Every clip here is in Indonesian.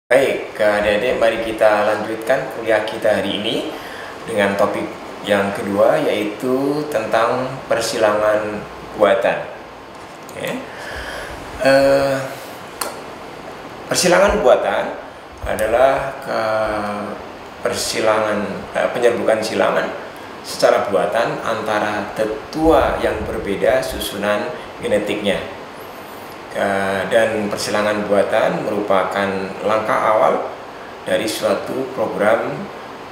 Baik, adik-adik, mari kita lanjutkan kuliah kita hari ini dengan topik yang kedua, yaitu tentang persilangan buatan. Oke. Persilangan buatan adalah penyerbukan silangan secara buatan antara tetua yang berbeda susunan genetiknya. Dan persilangan buatan merupakan langkah awal dari suatu program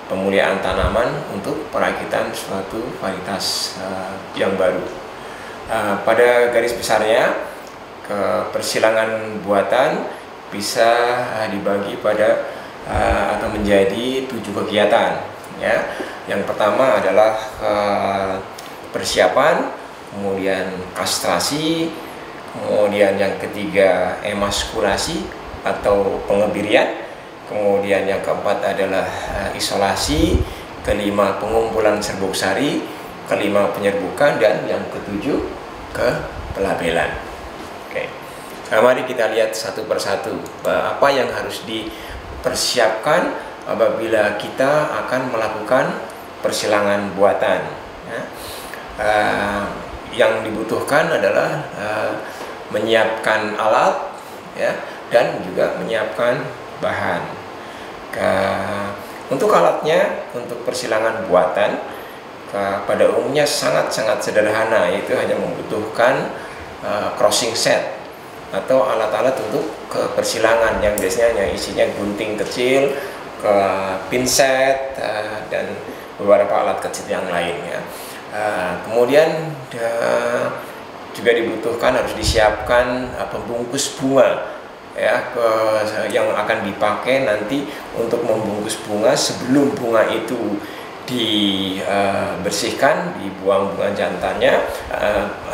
pemuliaan tanaman untuk perakitan suatu varietas yang baru. Pada garis besarnya, persilangan buatan bisa dibagi pada atau menjadi 7 kegiatan. Ya. Yang pertama adalah persiapan, kemudian kastrasi, kemudian yang ketiga emaskulasi atau pengebirian, kemudian yang keempat adalah isolasi, kelima pengumpulan serbuk sari, kelima penyerbukan, dan yang ketujuh pelabelan. Oke. Nah, mari kita lihat satu persatu apa yang harus dipersiapkan apabila kita akan melakukan persilangan buatan. Yang dibutuhkan adalah menyiapkan alat, ya, dan juga menyiapkan bahan. Untuk alatnya, untuk persilangan buatan pada umumnya sangat-sangat sederhana, yaitu hanya membutuhkan crossing set atau alat-alat untuk persilangan yang biasanya isinya gunting kecil, pinset, dan beberapa alat kecil yang lainnya. Kemudian juga dibutuhkan, harus disiapkan pembungkus bunga, ya, yang akan dipakai nanti untuk membungkus bunga. Sebelum bunga itu dibersihkan, dibuang bunga jantannya,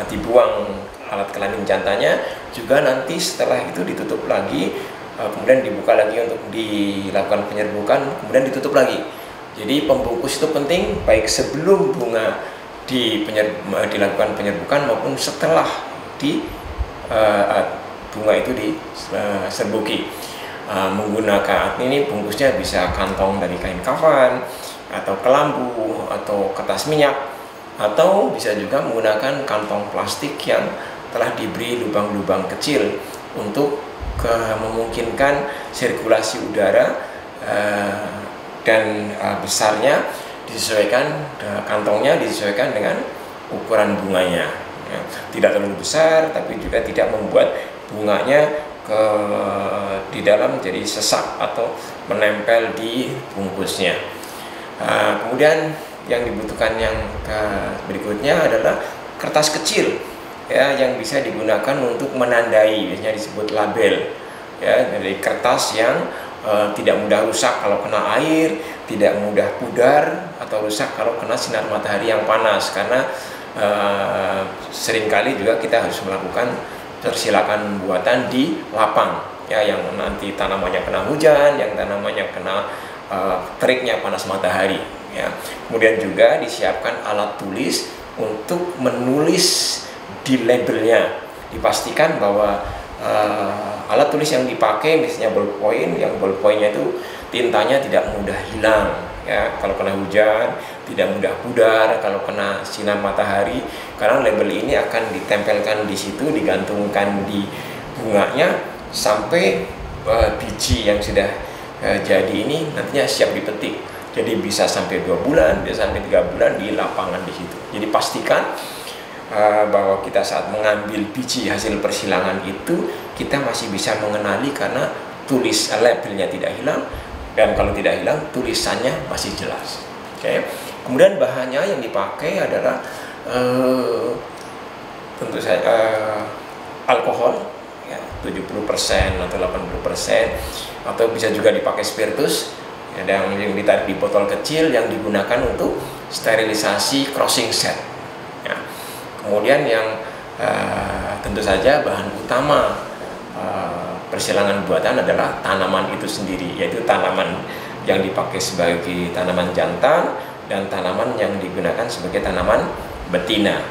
dibuang alat kelamin jantannya, juga nanti setelah itu ditutup lagi, kemudian dibuka lagi untuk dilakukan penyerbukan, kemudian ditutup lagi. Jadi pembungkus itu penting, baik sebelum bunga dilakukan penyerbukan maupun setelah bunga itu diserbuki. Menggunakan ini bungkusnya bisa kantong dari kain kafan atau kelambu atau kertas minyak, atau bisa juga menggunakan kantong plastik yang telah diberi lubang-lubang kecil untuk memungkinkan sirkulasi udara, dan besarnya disesuaikan, kantongnya disesuaikan dengan ukuran bunganya, ya. Tidak terlalu besar tapi juga tidak membuat bunganya di dalam jadi sesak atau menempel di bungkusnya. Kemudian yang dibutuhkan yang berikutnya adalah kertas kecil, ya, yang bisa digunakan untuk menandai, biasanya disebut label, ya, dari kertas yang tidak mudah rusak kalau kena air, tidak mudah pudar atau rusak kalau kena sinar matahari yang panas, karena seringkali juga kita harus melakukan persilangan buatan di lapang, ya, yang nanti tanamannya kena hujan, yang tanamannya kena teriknya panas matahari, ya. Kemudian juga disiapkan alat tulis untuk menulis di labelnya. Dipastikan bahwa alat tulis yang dipakai misalnya ballpoint, yang ballpointnya itu tintanya tidak mudah hilang, ya, kalau kena hujan, tidak mudah pudar kalau kena sinar matahari, karena label ini akan ditempelkan di situ, digantungkan di bunganya sampai biji yang sudah jadi ini nantinya siap dipetik. Jadi bisa sampai 2 bulan, bisa sampai 3 bulan di lapangan di situ. Jadi pastikan bahwa kita saat mengambil biji hasil persilangan itu kita masih bisa mengenali, karena tulis labelnya tidak hilang, dan kalau tidak hilang tulisannya masih jelas. Oke. Kemudian bahannya yang dipakai adalah tentu saja alkohol, ya, 70% atau 80%, atau bisa juga dipakai spiritus, ya, yang ditarik di botol kecil yang digunakan untuk sterilisasi crossing set. Kemudian yang tentu saja bahan utama persilangan buatan adalah tanaman itu sendiri, yaitu tanaman yang dipakai sebagai tanaman jantan dan tanaman yang digunakan sebagai tanaman betina.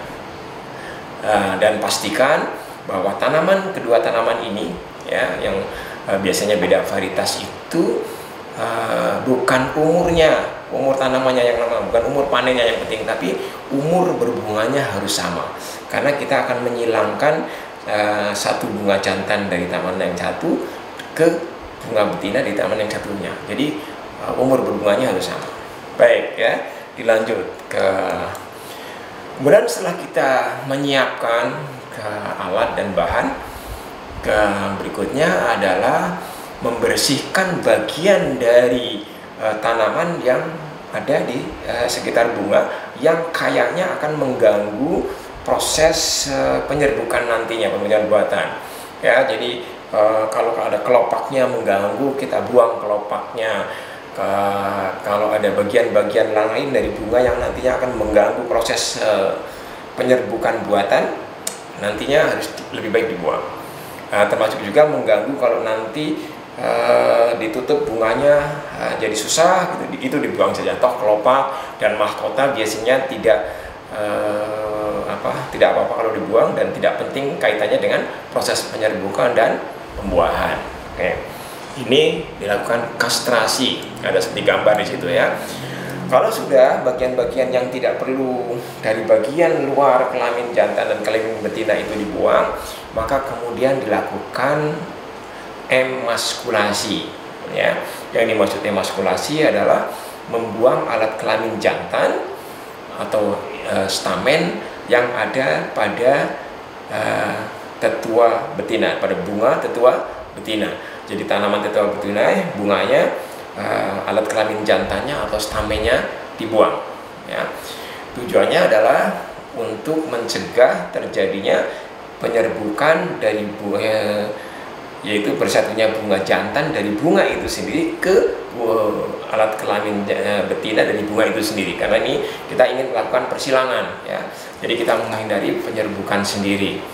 Dan pastikan bahwa kedua tanaman ini, ya, yang biasanya beda varietas itu bukan umur tanamannya yang lama, bukan umur panennya yang penting, tapi umur berbunganya harus sama, karena kita akan menyilangkan satu bunga jantan dari taman yang satu ke bunga betina di taman yang satunya. Jadi umur berbunganya harus sama. Baik ya, dilanjut ke kemudian setelah kita menyiapkan ke alat dan bahan, ke berikutnya adalah membersihkan bagian dari tanaman yang ada di sekitar bunga yang kayaknya akan mengganggu proses penyerbukan nantinya, pemilihan buatan. Ya, jadi kalau ada kelopaknya mengganggu, kita buang kelopaknya. Kalau ada bagian-bagian lain dari bunga yang nantinya akan mengganggu proses penyerbukan buatan, nantinya harus lebih baik dibuang. Termasuk juga mengganggu kalau nanti ditutup bunganya jadi susah, gitu, itu dibuang saja. Toh kelopak dan mahkota biasanya tidak apa-apa kalau dibuang, dan tidak penting kaitannya dengan proses penyerbukan dan pembuahan. Oke. Ini dilakukan kastrasi, ada seperti gambar di situ ya. Kalau sudah bagian-bagian yang tidak perlu dari bagian luar kelamin jantan dan kelamin betina itu dibuang, maka kemudian dilakukan emaskulasi. Ya, yang dimaksud emaskulasi adalah membuang alat kelamin jantan atau stamen yang ada pada tetua betina, pada bunga tetua betina. Jadi tanaman tetua betina, bunganya, alat kelamin jantannya atau stamennya dibuang. Ya. Tujuannya adalah untuk mencegah terjadinya penyerbukan dari bunga, yaitu bersatunya bunga jantan dari bunga itu sendiri ke alat kelamin betina dari bunga itu sendiri. Karena ini kita ingin melakukan persilangan, ya. Jadi kita menghindari penyerbukan sendiri.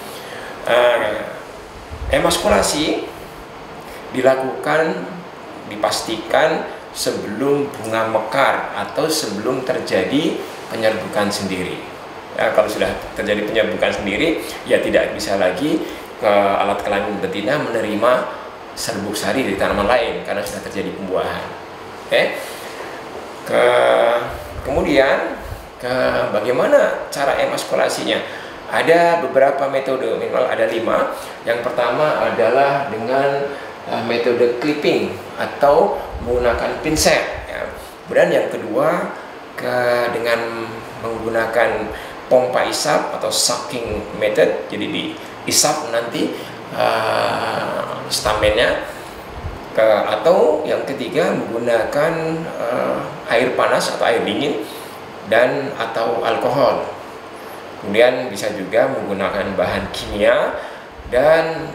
Emaskulasi dilakukan, dipastikan sebelum bunga mekar atau sebelum terjadi penyerbukan sendiri. Ya, kalau sudah terjadi penyerbukan sendiri, ya tidak bisa lagi ke alat kelamin betina menerima serbuk sari dari tanaman lain karena sudah terjadi pembuahan. Oke. Kemudian bagaimana cara emaskulasinya? Ada beberapa metode, minimal ada 5. Yang pertama adalah dengan metode clipping atau menggunakan pinset. Ya. Kemudian yang kedua dengan menggunakan pompa isap atau sucking method. Jadi diisap nanti stamennya. Atau yang ketiga menggunakan air panas atau air dingin dan atau alkohol. Kemudian bisa juga menggunakan bahan kimia, dan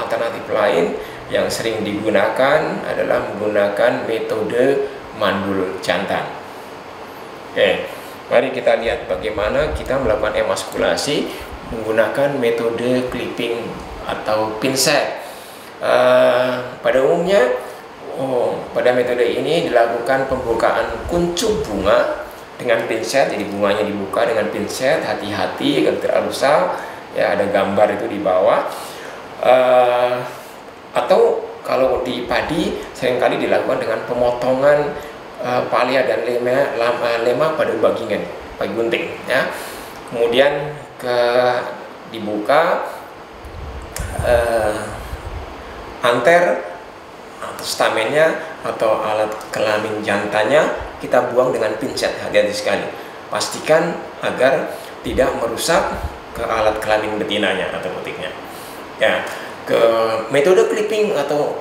alternatif lain yang sering digunakan adalah menggunakan metode mandul jantan. Oke, mari kita lihat bagaimana kita melakukan emaskulasi menggunakan metode clipping atau pinset. Pada umumnya, pada metode ini dilakukan pembukaan kuncup bunga dengan pinset. Jadi bunganya dibuka dengan pinset, hati-hati agar tidak rusak. Ya, ada gambar itu di bawah. Atau kalau di padi seringkali dilakukan dengan pemotongan palia dan lema pada bagian gunting. Ya. Kemudian dibuka anter atau stamennya atau alat kelamin jantannya kita buang dengan pinset. Hati-hati sekali. Pastikan agar tidak merusak ke alat kelamin betinanya atau putiknya. Ya. Ke metode clipping atau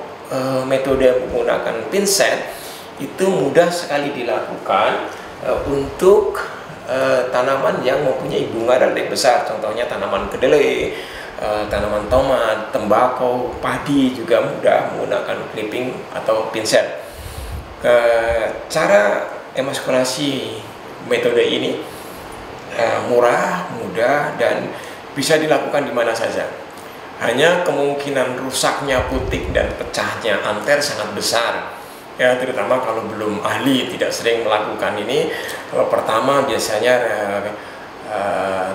metode menggunakan pinset itu mudah sekali dilakukan untuk tanaman yang mempunyai bunga relatif besar. Contohnya tanaman kedelai, tanaman tomat, tembakau, padi juga mudah menggunakan clipping atau pinset. Cara emaskulasi metode ini murah, mudah, dan bisa dilakukan di mana saja. Hanya kemungkinan rusaknya putik dan pecahnya anter sangat besar. Ya, terutama kalau belum ahli, tidak sering melakukan ini. Kalau pertama biasanya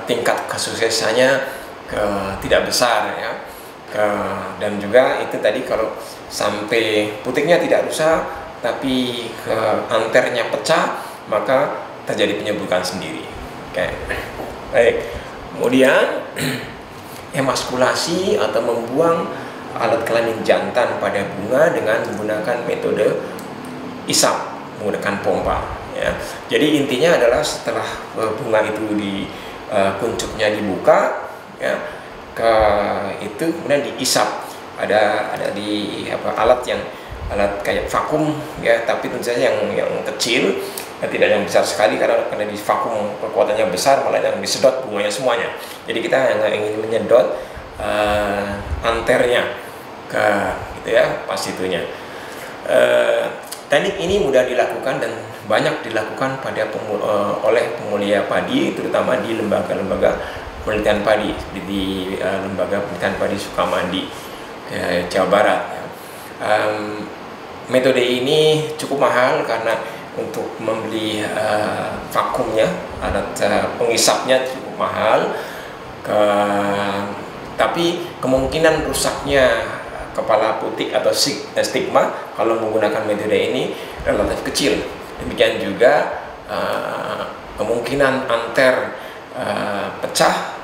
tingkat kesuksesannya tidak besar, ya. Dan juga itu tadi kalau sampai putiknya tidak rusak tapi anternya pecah, maka terjadi penyembuhan sendiri. Oke. Baik. Kemudian emaskulasi atau membuang alat kelamin jantan pada bunga dengan menggunakan metode isap, menggunakan pompa. Ya. Jadi intinya adalah setelah bunga itu kuncupnya dibuka, ya, itu kemudian diisap. Ada di alat kayak vakum, ya, tapi tentu saja yang kecil, tidak yang besar sekali, karena di vakum kekuatannya besar, malah yang disedot bunganya semuanya. Jadi kita hanya ingin menyedot anternya ke gitu ya, pas itunya. Teknik ini mudah dilakukan dan banyak dilakukan oleh pemulia padi, terutama di lembaga-lembaga penelitian padi, di lembaga penelitian padi Sukamandi, Jawa Barat. Metode ini cukup mahal karena untuk membeli vakumnya, alat pengisapnya cukup mahal. Tapi kemungkinan rusaknya kepala putik atau stigma kalau menggunakan metode ini relatif kecil. Demikian juga kemungkinan anter pecah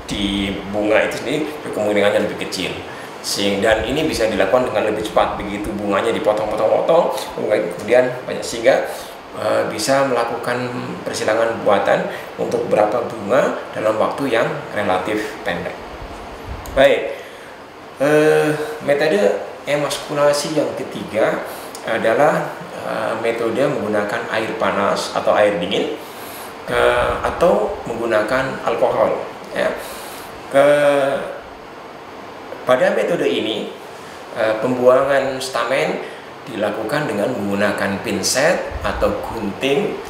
di bunga itu sendiri kemungkinannya lebih kecil. Dan ini bisa dilakukan dengan lebih cepat. Begitu bunganya dipotong-potong-potong, kemudian sehingga bisa melakukan persilangan buatan untuk beberapa bunga dalam waktu yang relatif pendek. Baik, metode emaskulasi yang ketiga adalah metode menggunakan air panas atau air dingin atau menggunakan alkohol. Ya. Pada metode ini pembuangan stamen dilakukan dengan menggunakan pinset atau gunting,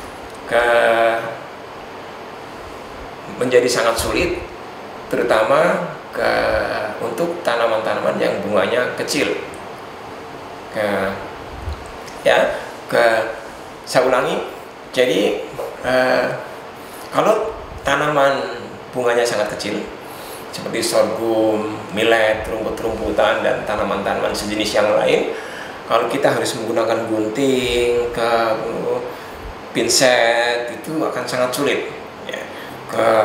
menjadi sangat sulit, terutama untuk tanaman-tanaman yang bunganya kecil. Saya ulangi. Jadi kalau tanaman bunganya sangat kecil, seperti sorghum, millet, rumput-rumputan, dan tanaman-tanaman sejenis yang lain, kalau kita harus menggunakan gunting, pinset, itu akan sangat sulit, ya.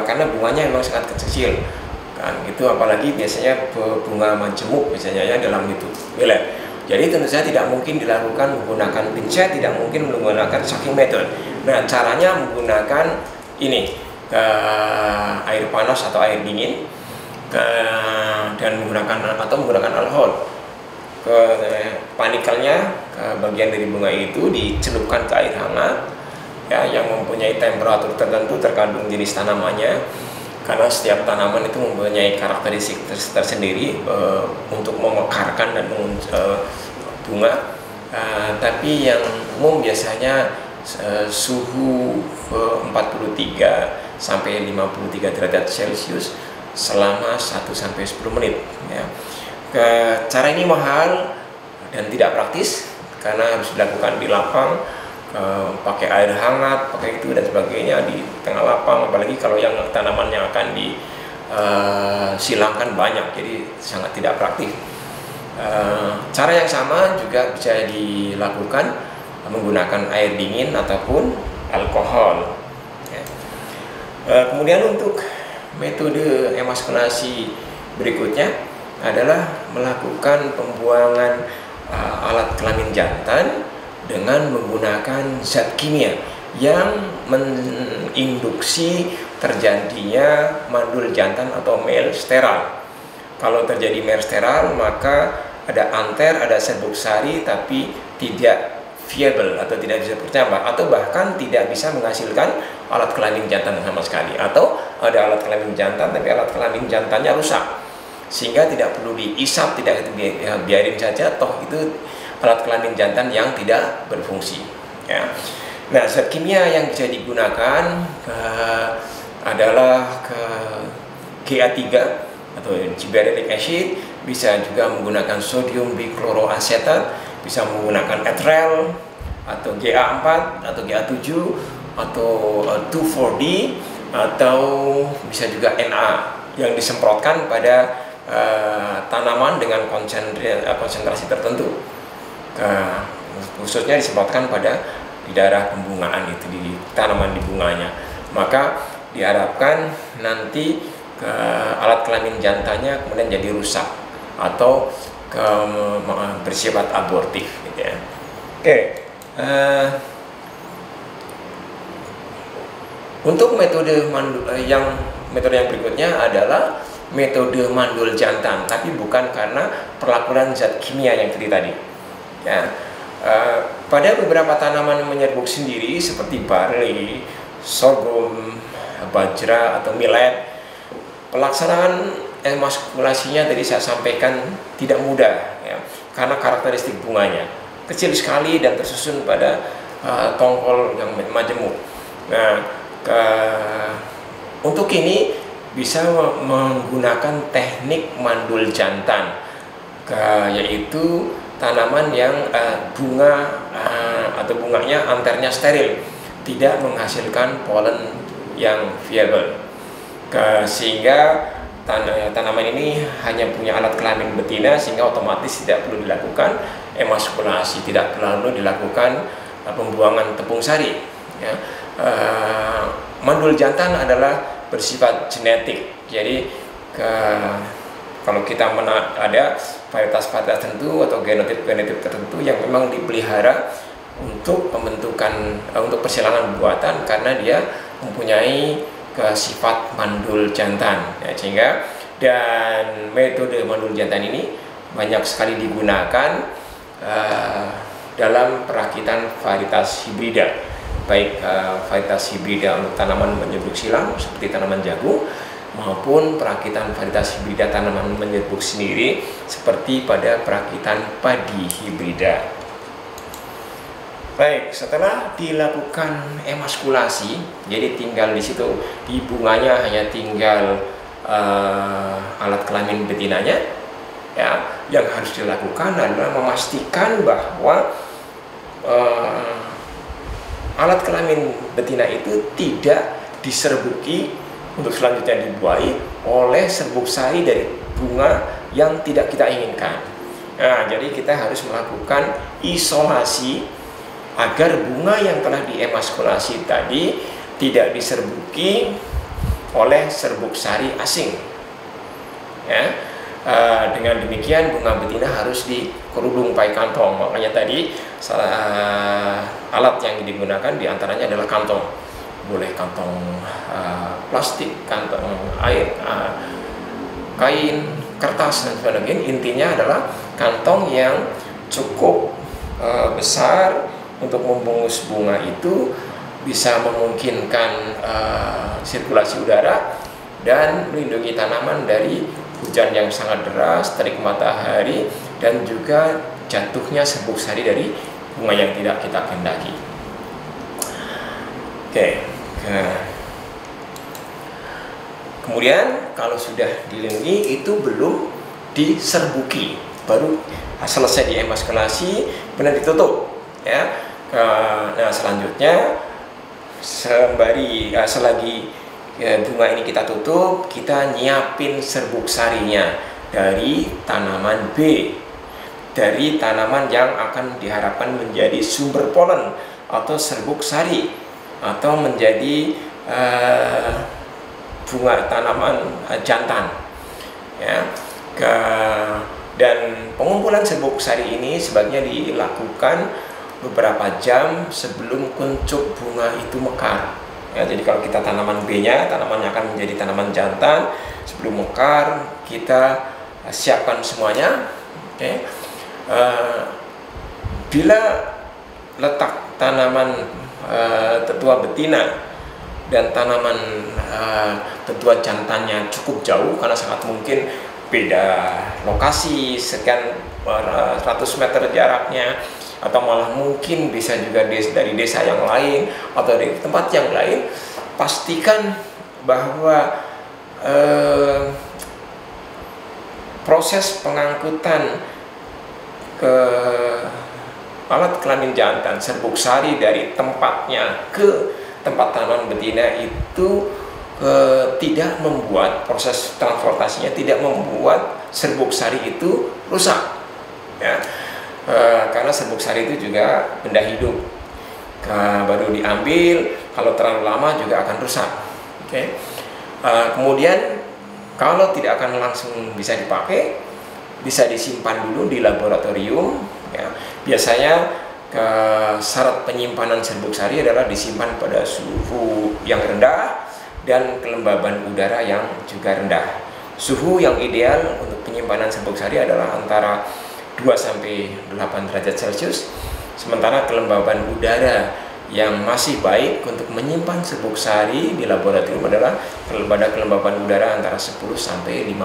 Karena bunganya memang sangat kecil, kan? Itu apalagi biasanya bunga majemuk biasanya ya dalam itu millet. Jadi tentu saja tidak mungkin dilakukan menggunakan pinset, tidak mungkin menggunakan sucking method. Nah, caranya menggunakan ini, air panas atau air dingin, dan menggunakan alkohol. Panikelnya ke bagian dari bunga itu dicelupkan ke air hangat, ya, yang mempunyai temperatur tertentu tergantung jenis tanamannya, karena setiap tanaman itu mempunyai karakteristik tersendiri untuk memekarkan dan bunga. Tapi yang umum biasanya suhu 43 sampai 53 derajat Celcius selama 1-10 menit, ya. Cara ini mahal dan tidak praktis karena harus dilakukan di lapang, pakai air hangat, pakai itu dan sebagainya di tengah lapang, apalagi kalau yang tanaman yang akan disilangkan banyak, jadi sangat tidak praktis. Cara yang sama juga bisa dilakukan menggunakan air dingin ataupun alkohol, ya. Kemudian untuk metode emaskulasi berikutnya adalah melakukan pembuangan alat kelamin jantan dengan menggunakan zat kimia yang menginduksi terjadinya mandul jantan atau male sterile. Kalau terjadi male sterile, maka ada anter, ada serbuk sari, tapi tidak viable atau tidak bisa bercambah, atau bahkan tidak bisa menghasilkan alat kelamin jantan sama sekali, atau ada alat kelamin jantan tapi alat kelamin jantannya rusak sehingga tidak perlu diisap, tidak biarin saja, toh itu alat kelamin jantan yang tidak berfungsi, ya. Nah, zat kimia yang bisa digunakan adalah GA3 atau gibberellic acid, bisa juga menggunakan sodium bichloroacetat, bisa menggunakan etrel atau GA4 atau GA7 atau 2,4-D, atau bisa juga Na yang disemprotkan pada tanaman dengan konsentrasi tertentu, khususnya disebabkan pada di daerah pembungaan itu, di tanaman di bunganya. Maka diharapkan nanti alat kelamin jantannya kemudian jadi rusak atau bersifat abortif gitu ya. Oke. Untuk metode yang berikutnya adalah metode mandul jantan, tapi bukan karena perlakuan zat kimia yang tadi. Ya, pada beberapa tanaman menyerbuk sendiri seperti barley, sorghum, bajra atau millet, pelaksanaan emaskulasinya tadi saya sampaikan tidak mudah, ya, karena karakteristik bunganya kecil sekali dan tersusun pada tongkol yang majemuk. Nah, untuk ini bisa menggunakan teknik mandul jantan, yaitu tanaman yang bunganya anternya steril, tidak menghasilkan polen yang viable, sehingga tanaman ini hanya punya alat kelamin betina, sehingga otomatis tidak perlu dilakukan emaskulasi, tidak perlu dilakukan pembuangan tepung sari, ya. Mandul jantan adalah bersifat genetik, jadi kalau kita ada varietas tertentu atau genotip tertentu yang memang dipelihara untuk pembentukan untuk persilangan buatan karena dia mempunyai sifat mandul jantan, ya, sehingga dan metode mandul jantan ini banyak sekali digunakan dalam perakitan varietas hibrida, baik varietas hibrida untuk tanaman menyerbuk silang seperti tanaman jagung, maupun perakitan varietas hibrida tanaman menyerbuk sendiri seperti pada perakitan padi hibrida. Baik, setelah dilakukan emaskulasi, jadi tinggal di situ di bunganya hanya tinggal alat kelamin betinanya, ya. Yang harus dilakukan adalah memastikan bahwa alat kelamin betina itu tidak diserbuki untuk selanjutnya dibuahi oleh serbuk sari dari bunga yang tidak kita inginkan. Nah, jadi kita harus melakukan isolasi agar bunga yang telah diemaskulasi tadi tidak diserbuki oleh serbuk sari asing. Ya. Dengan demikian bunga betina harus dikerudung pakai kantong. Makanya tadi alat yang digunakan diantaranya adalah kantong. Boleh kantong plastik, kantong air, kain, kertas dan sebagainya. Intinya adalah kantong yang cukup besar untuk membungkus bunga itu, bisa memungkinkan sirkulasi udara dan melindungi tanaman dari hujan yang sangat deras, terik matahari, dan juga jatuhnya serbuk sari dari bunga yang tidak kita kehendaki. Oke. Kemudian kalau sudah dilindungi itu belum diserbuki, baru selesai diemaskulasi, benar ditutup, ya. Nah, selanjutnya selagi bunga ini kita tutup, kita nyiapin serbuk sarinya dari tanaman B, dari tanaman yang akan diharapkan menjadi sumber polen atau serbuk sari, atau menjadi bunga tanaman jantan, ya. Dan pengumpulan serbuk sari ini sebaiknya dilakukan beberapa jam sebelum kuncup bunga itu mekar. Ya, jadi kalau kita tanaman B-nya, tanamannya akan menjadi tanaman jantan. Sebelum mekar, kita siapkan semuanya. Okay. Bila letak tanaman tetua betina dan tanaman tetua jantannya cukup jauh, karena sangat mungkin beda lokasi, sekian 100 meter jaraknya, atau malah mungkin bisa juga dari desa yang lain atau dari tempat yang lain, pastikan bahwa proses pengangkutan ke alat kelamin jantan serbuk sari dari tempatnya ke tempat tanaman betina itu tidak membuat proses transportasinya, tidak membuat serbuk sari itu rusak, ya. Karena serbuk sari itu juga benda hidup, baru diambil kalau terlalu lama juga akan rusak. Oke. Kemudian kalau tidak akan langsung bisa dipakai, bisa disimpan dulu di laboratorium, ya. Biasanya syarat penyimpanan serbuk sari adalah disimpan pada suhu yang rendah dan kelembaban udara yang juga rendah. Suhu yang ideal untuk penyimpanan serbuk sari adalah antara 2-8 derajat Celcius, sementara kelembaban udara yang masih baik untuk menyimpan serbuk sari di laboratorium adalah pada kelembaban udara antara 10-50%.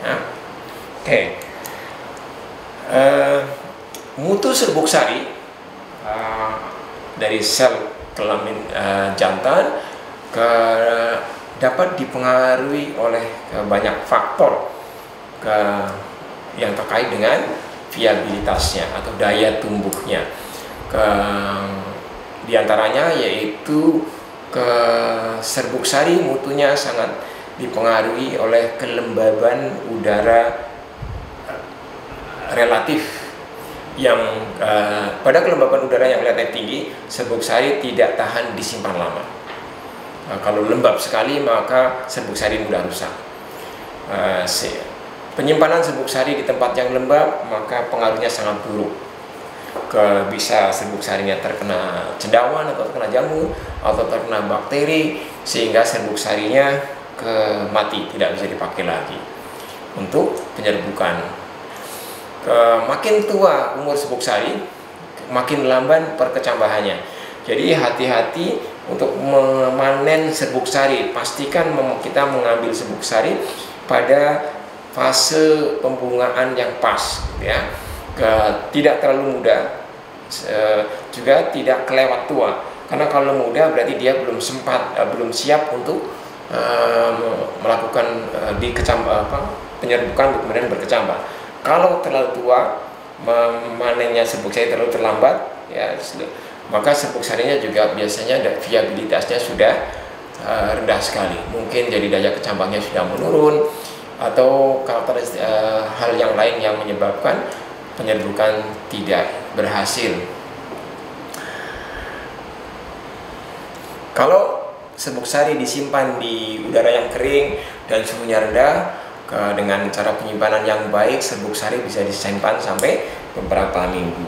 Ya. Oke. Mutu serbuk sari dari sel kelamin jantan dapat dipengaruhi oleh banyak faktor yang terkait dengan viabilitasnya atau daya tumbuhnya. Di antaranya yaitu serbuk sari mutunya sangat dipengaruhi oleh kelembaban udara relatif yang pada kelembaban udara yang relatif tinggi, serbuk sari tidak tahan disimpan lama. Kalau lembab sekali maka serbuk sari mudah rusak. Penyimpanan serbuk sari di tempat yang lembab maka pengaruhnya sangat buruk. Bisa serbuk sarinya terkena cendawan atau terkena jamur atau terkena bakteri sehingga serbuk sarinya mati, tidak bisa dipakai lagi untuk penyerbukan. Makin tua umur serbuk sari, makin lamban perkecambahannya. Jadi hati-hati untuk memanen serbuk sari. Pastikan kita mengambil serbuk sari pada fase pembungaan yang pas, ya. Tidak terlalu muda, juga tidak kelewat tua. Karena kalau muda berarti dia belum siap untuk melakukan penyerbukan kemudian berkecambah. Kalau terlalu tua, memanennya serbuk sari terlalu terlambat, ya, maka serbuk sarinya juga biasanya viabilitasnya sudah rendah sekali. Mungkin jadi daya kecambahnya sudah menurun, atau hal yang lain yang menyebabkan penyerbukan tidak berhasil. Kalau serbuk sari disimpan di udara yang kering dan suhunya rendah, dengan cara penyimpanan yang baik, serbuk sari bisa disimpan sampai beberapa minggu.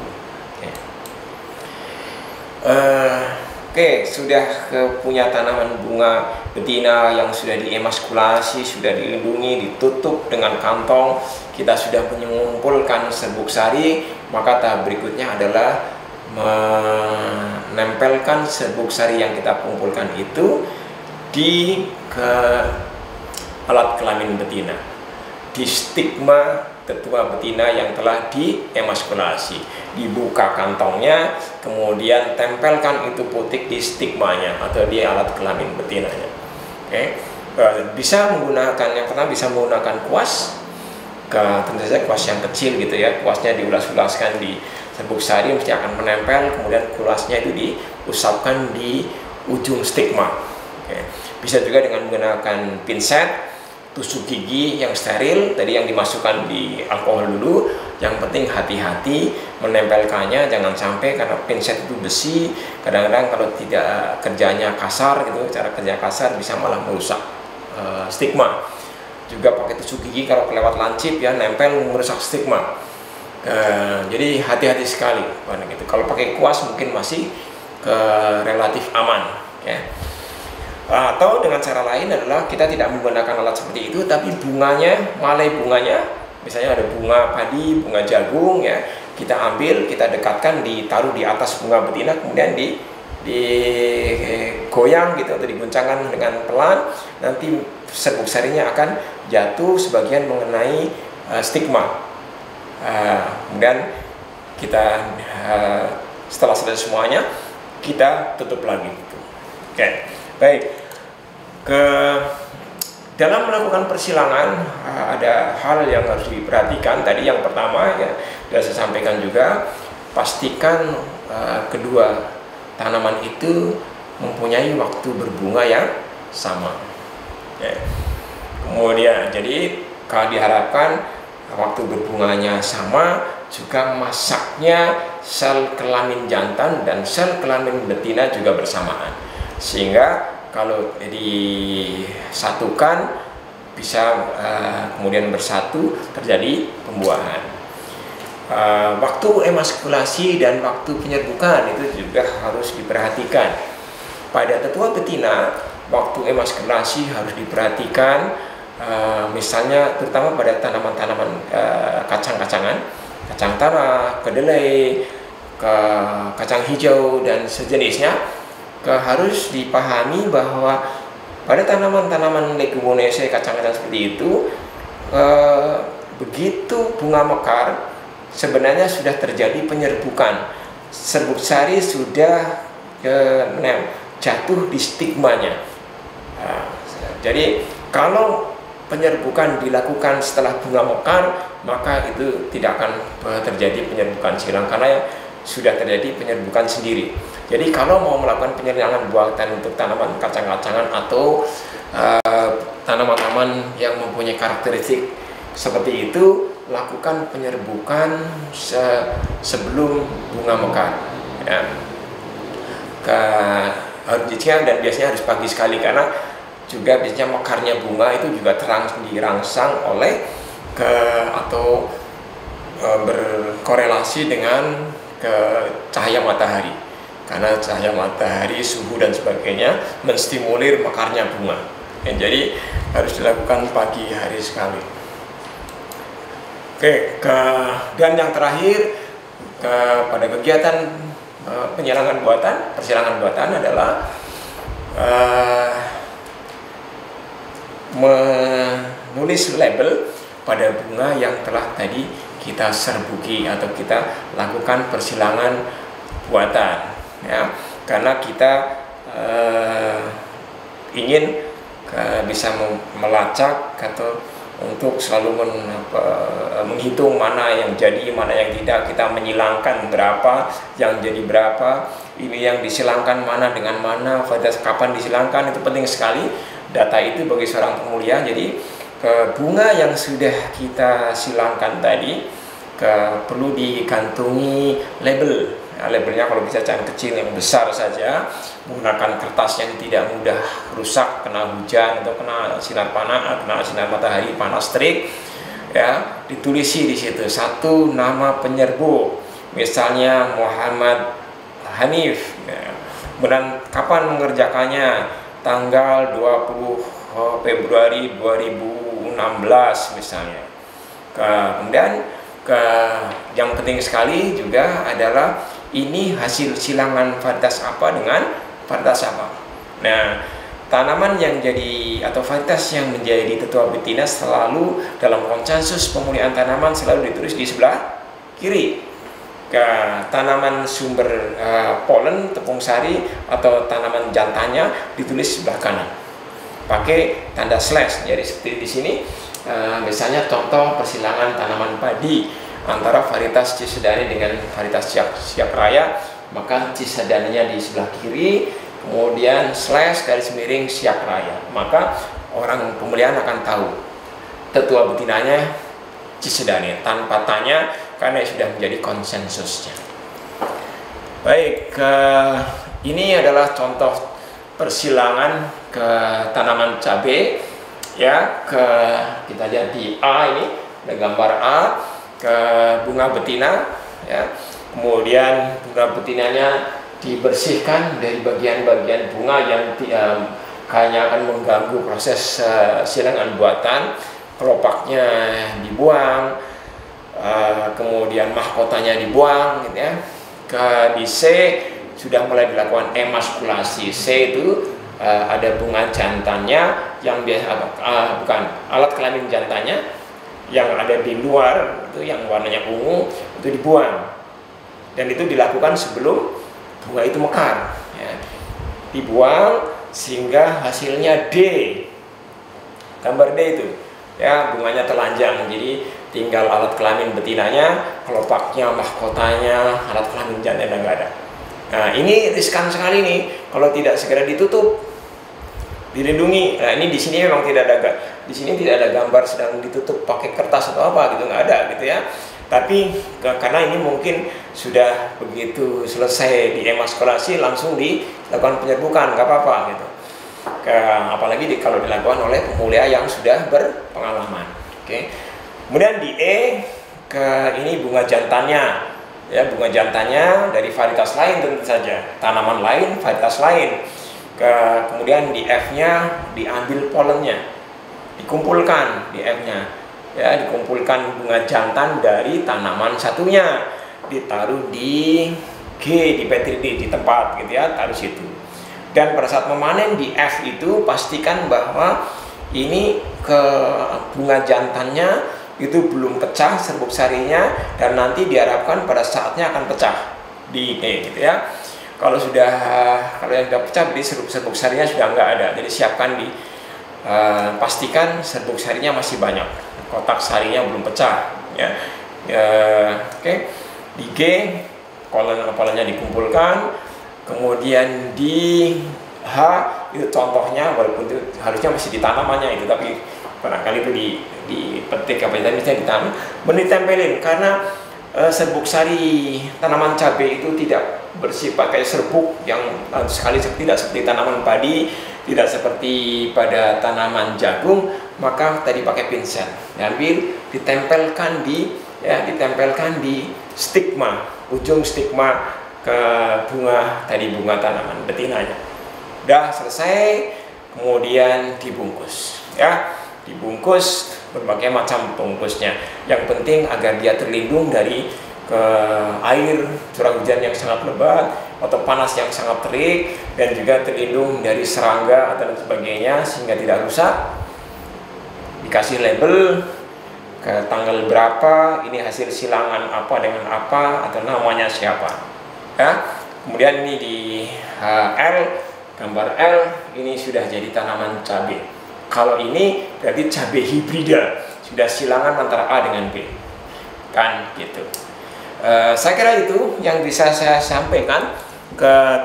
Oke, sudah punya tanaman bunga betina yang sudah diemaskulasi, sudah dilindungi, ditutup dengan kantong, kita sudah mengumpulkan serbuk sari, maka tahap berikutnya adalah menempelkan serbuk sari yang kita kumpulkan itu di alat kelamin betina, di stigma tetua betina yang telah diemaskulasi. Dibuka kantongnya, kemudian tempelkan itu putik di stigmanya atau di alat kelamin betinanya. Oke. Bisa menggunakan, yang pertama bisa menggunakan kuas, tentu saja kuas yang kecil gitu ya, kuasnya diulas-ulaskan di serbuk sari mesti akan menempel, kemudian kuasnya itu diusapkan di ujung stigma. Oke. Bisa juga dengan menggunakan pinset, tusuk gigi yang steril, tadi yang dimasukkan di alkohol dulu. Yang penting hati-hati menempelkannya, jangan sampai, karena pinset itu besi, kadang-kadang kalau tidak kerjanya kasar gitu, cara kerja kasar bisa malah merusak stigma. Juga pakai tusuk gigi kalau kelewat lancip ya, nempel merusak stigma. Jadi hati-hati sekali gitu. Kalau pakai kuas mungkin masih relatif aman ya. Atau dengan cara lain adalah kita tidak menggunakan alat seperti itu, tapi bunganya, malai bunganya, misalnya ada bunga padi, bunga jagung ya, kita ambil, kita dekatkan, ditaruh di atas bunga betina, kemudian digoyang gitu atau diguncangkan dengan pelan, nanti serbuk sarinya akan jatuh sebagian mengenai stigma. Kemudian kita setelah selesai semuanya, kita tutup lagi gitu. Oke. Baik, dalam melakukan persilangan ada hal yang harus diperhatikan. Tadi yang pertama ya sudah saya sampaikan juga, pastikan kedua tanaman itu mempunyai waktu berbunga yang sama. Ya. Kemudian jadi kalau diharapkan waktu berbunganya sama, juga masaknya sel kelamin jantan dan sel kelamin betina juga bersamaan, sehingga kalau disatukan bisa kemudian bersatu terjadi pembuahan. Waktu emaskulasi dan waktu penyerbukan itu juga harus diperhatikan. Pada tetua betina, waktu emaskulasi harus diperhatikan, misalnya terutama pada tanaman-tanaman kacang-kacangan, kacang tanah, kedelai, kacang hijau dan sejenisnya, harus dipahami bahwa pada tanaman-tanaman leguminose, kacang-kacang seperti itu, begitu bunga mekar sebenarnya sudah terjadi penyerbukan, serbuk sari sudah jatuh di stigmanya. Jadi kalau penyerbukan dilakukan setelah bunga mekar, maka itu tidak akan terjadi penyerbukan silang karena sudah terjadi penyerbukan sendiri. Jadi kalau mau melakukan penyerbukan buatan untuk tanaman kacang-kacangan atau tanaman-tanaman yang mempunyai karakteristik seperti itu, lakukan penyerbukan sebelum bunga mekar. Ya. Dan biasanya harus pagi sekali, karena juga biasanya mekarnya bunga itu juga dirangsang oleh berkorelasi dengan cahaya matahari, karena cahaya matahari, suhu dan sebagainya menstimulir mekarnya bunga. Jadi harus dilakukan pagi hari sekali. Dan yang terakhir, pada kegiatan persilangan buatan adalah menulis label pada bunga yang telah tadi kita serbuki atau kita lakukan persilangan buatan, ya, karena kita ingin bisa melacak atau untuk selalu menghitung mana yang jadi, mana yang tidak. Kita menyilangkan berapa, yang jadi berapa, ini yang disilangkan mana dengan mana, pada kapan disilangkan, itu penting sekali. Data itu bagi seorang pemulia. Jadi bunga yang sudah kita silangkan tadi perlu dikantongi label. Labelnya kalau bisa jangan kecil, yang besar saja, menggunakan kertas yang tidak mudah rusak kena hujan atau kena sinar matahari panas terik, ya. Ditulisi di situ satu nama penyerbu, misalnya Muhammad Hanif, ya. Kemudian kapan mengerjakannya, tanggal 20 Februari 2016 misalnya. Kemudian yang penting sekali juga adalah ini hasil silangan varietas apa dengan varietas apa. Nah, tanaman yang jadi atau varietas yang menjadi tetua betina selalu dalam konsensus pemulihan tanaman selalu ditulis di sebelah kiri. Tanaman sumber polen, tepung sari atau tanaman jantannya ditulis sebelah kanan. Pakai tanda slash. Jadi seperti di sini, misalnya contoh persilangan tanaman padi antara varietas Cisadane dengan varietas Siak Raya, maka Cisadane-nya di sebelah kiri, kemudian slash garis miring Siak Raya. Maka orang pemilihan akan tahu tetua betinanya Cisadane tanpa tanya, karena sudah menjadi konsensusnya. Baik, ini adalah contoh persilangan ke tanaman cabai, ya. Kita lihat di A ini ada gambar A, ke bunga betina, ya. Kemudian bunga betinanya dibersihkan dari bagian-bagian bunga yang kayaknya akan mengganggu proses silangan buatan. Kelopaknya dibuang, kemudian mahkotanya dibuang, gitu ya. Di C sudah mulai dilakukan emaskulasi. C itu ada bunga jantannya yang biasa bukan alat kelamin jantannya yang ada di luar, itu yang warnanya ungu, itu dibuang, dan itu dilakukan sebelum bunga itu mekar, ya. Dibuang sehingga hasilnya D, gambar D itu, ya, bunganya telanjang. Jadi tinggal alat kelamin betinanya, kelopaknya, mahkotanya, alat kelamin jantannya nggak ada. Nah, ini riskan sekali nih kalau tidak segera ditutup, dilindungi. Nah, ini di sini memang tidak ada, di sini tidak ada gambar sedang ditutup pakai kertas atau apa gitu, nggak ada gitu ya. Tapi karena ini mungkin sudah begitu selesai diemaskulasi langsung dilakukan penyerbukan, nggak apa-apa gitu. Apalagi kalau dilakukan oleh pemulia yang sudah berpengalaman. Oke. Kemudian di E, ini bunga jantannya. Ya, bunga jantannya dari varietas lain tentu saja, tanaman lain, varietas lain. Kemudian di F-nya diambil polennya, dikumpulkan di F-nya, ya, dikumpulkan bunga jantan dari tanaman satunya, ditaruh di G, di petri di tempat gitu ya, taruh situ. Dan pada saat memanen di F itu pastikan bahwa ini bunga jantannya itu belum pecah serbuk sarinya, dan nanti diharapkan pada saatnya akan pecah di gitu ya. Kalau yang sudah pecah, berarti serbuk sarinya sudah nggak ada. Jadi siapkan pastikan serbuk sarinya masih banyak, kotak sarinya belum pecah ya. Oke. Di G, polennya dikumpulkan. Kemudian di H itu contohnya, walaupun itu harusnya masih di tanamannya itu, tapi barangkali itu dipetik apa tadi misalnya ditanam, ditempelin, karena serbuk sari tanaman cabai itu tidak bersifat kayak serbuk yang sekali tidak seperti tanaman padi, tidak seperti pada tanaman jagung. Maka tadi pakai pinset, ambil, ditempelkan di stigma, ujung stigma ke bunga tanaman betinanya. Udah selesai, kemudian dibungkus ya. Dibungkus berbagai macam bungkusnya. Yang penting agar dia terlindung dari air curah hujan yang sangat lebat atau panas yang sangat terik, dan juga terlindung dari serangga atau sebagainya sehingga tidak rusak. Dikasih label ke tanggal berapa, ini hasil silangan apa dengan apa, atau namanya siapa ya. Kemudian ini di L, gambar L, ini sudah jadi tanaman cabai. Kalau ini berarti cabai hibrida, sudah silangan antara A dengan B, kan gitu. Saya kira itu yang bisa saya sampaikan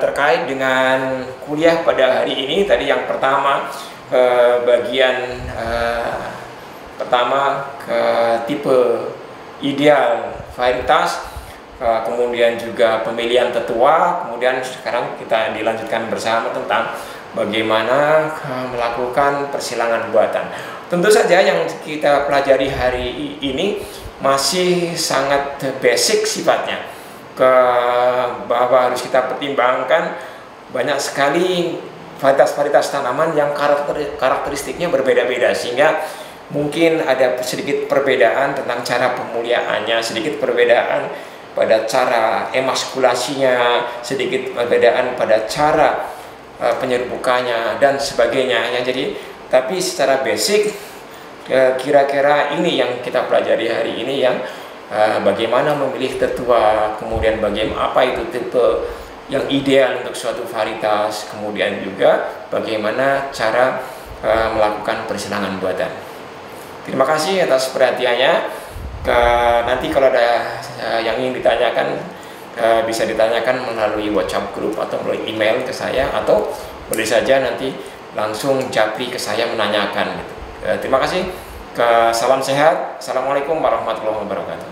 terkait dengan kuliah pada hari ini. Tadi yang pertama bagian pertama ke tipe ideal varietas, kemudian juga pemilihan tetua, kemudian sekarang kita dilanjutkan bersama tentang bagaimana melakukan persilangan buatan. Tentu saja yang kita pelajari hari ini masih sangat basic sifatnya, bahwa harus kita pertimbangkan banyak sekali varietas-varietas tanaman yang karakteristiknya berbeda-beda, sehingga mungkin ada sedikit perbedaan tentang cara pemuliaannya, sedikit perbedaan pada cara emaskulasinya, sedikit perbedaan pada cara penyerbukannya dan sebagainya ya. Jadi tapi secara basic kira-kira ini yang kita pelajari hari ini, yang bagaimana memilih tetua, kemudian bagaimana apa itu tipe yang ideal untuk suatu varietas, kemudian juga bagaimana cara melakukan persilangan buatan. Terima kasih atas perhatiannya. Nanti kalau ada yang ingin ditanyakan, bisa ditanyakan melalui WhatsApp grup atau melalui email ke saya, atau boleh saja nanti langsung japri ke saya menanyakan gitu. Terima kasih. Salam sehat. Assalamualaikum warahmatullahi wabarakatuh.